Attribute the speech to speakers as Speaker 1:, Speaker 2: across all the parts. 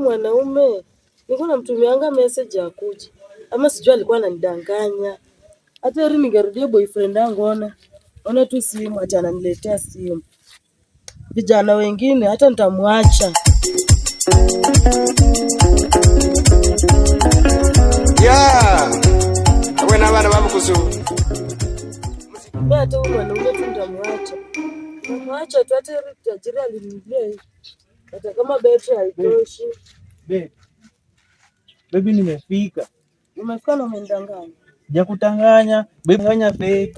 Speaker 1: Mwanaume nilikuwa namtumianga message ya kuja, ama sijui alikuwa ananidanganya. Hata heri ningerudia boyfriend yangu, ona tu simu ati ananiletea simu. Vijana wengine hata nitamwacha.
Speaker 2: Wena bana babu kuzu.
Speaker 1: Mimi hata huyu mwanaume tu nitamwacha. Namwacha tu, hata heri tajiri aliniambia hivi. Hata kama betri haitoshi.
Speaker 3: Baby nimefika.
Speaker 1: Umefika na umenidanganya.
Speaker 3: Sijakutanganya. Baby nganya babe.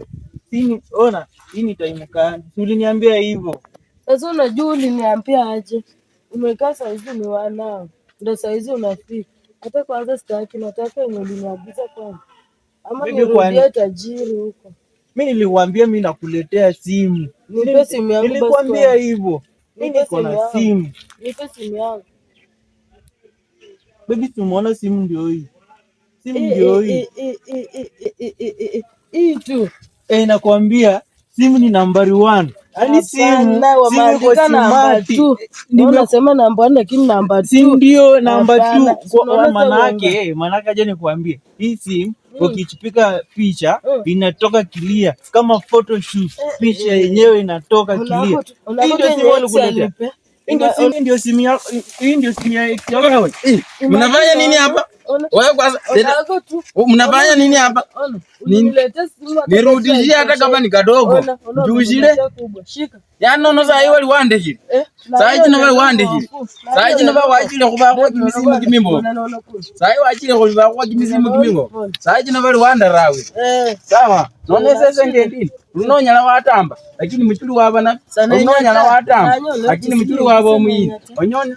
Speaker 3: Sini ona, hii ni time gani? Uliniambia hivyo.
Speaker 1: Sasa unajua uliniambia aje? Umekaa saa hizi ni wanao. Ndio saa hizi unafika. Hata kwanza sitaki, nataka yenye uliniagiza kwanza. Ama nirudie tajiri huko.
Speaker 3: Mimi nilikwambia mimi nakuletea simu.
Speaker 1: Nipe simu yangu basi.
Speaker 3: Nilikwambia hivyo. Mimi niko na simu.
Speaker 1: Nipe simu yangu.
Speaker 3: Baby tumeona simu ndio hii. Simu ndio hii.
Speaker 1: Hii tu.
Speaker 3: Nakwambia simu ni nambari 1. Yaani simu
Speaker 1: wameandika namba 2. Unasema namba 1 lakini namba 2.
Speaker 3: Si ndio namba 2 kwa manake aje nikwambie. Hii simu ukichipika picha inatoka clear kama photoshoot. Picha yenyewe inatoka clear. Hii ndio simu walikuletea. Hii ndio simu yako. Hii ndio simu yako.
Speaker 2: Mnafanya nini hapa? Wewe kwanza mnafanya nini hapa? Nirudishie hata kama ni kadogo. Jushile. Yaani ono sai wali wandeki. Sai jina wali wandeki. Sai jina wali wachile kuba kwa kimisimu kimimbo. Sai wachile kuba kwa kimisimu kimimbo. Sai jina wali wandarawe. Sawa. None sese ngedini. Runonyala watamba lakini mchuli wabana. Runonyala watamba lakini mchuli wabo omuyini.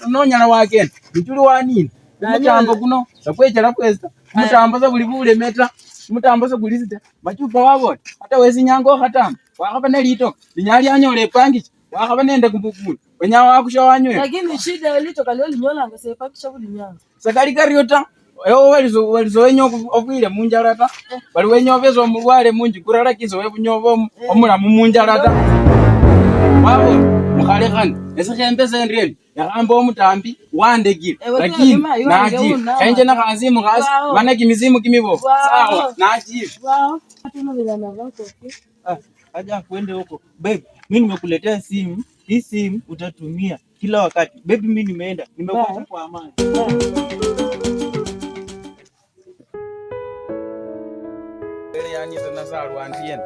Speaker 2: Runonyala wakenda. Mchuli wa nini? Mutambo kuno sakwechera kwesta mutambo za buli bule meta mutambo za bulizita machupa wabona hata wezi nyango hatamba wakaba nelito linyali anyole pangichi wakaba nende kumbukulu wenya wakusha wanyoe
Speaker 1: lakini shida ilitoka leo linyola angasepakisha buli nyanga
Speaker 3: sakali kariota ewo walizo wenyo ofile munjalata bali wenyo bezo mulwale munji kurala kizo webunyobo omula mumunjalata wabo mukhalekani esekhembese ndreli yakamba omutambi wandegile lakini naji khenje nakhazimu khasi bana kimizimu kimibo sawa naji aja kwende huko babe. Mimi nimekuletea simu, hii simu utatumia kila wakati babe. Mimi nimeenda nimekuja kwa amani. Wele yani sana salwa andiena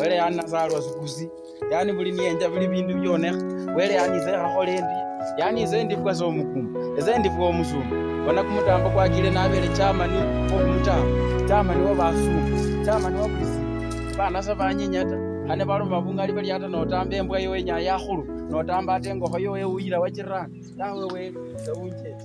Speaker 3: wele yani nasalwa sukuzi yani buli nienja buli bindu byoneka wele yani zeka kholendi yani zendi kwa zo mukumba zendi kwa omusumu wana kumutamba kwa kile nabele chama ni chama ni wabasumu chama ni wabuzi bana sabanyinyata ane balo mabungali bali hata notamba embwa yo enya yakhulu notamba atengo hoyo we uyira wachirana nawe we unje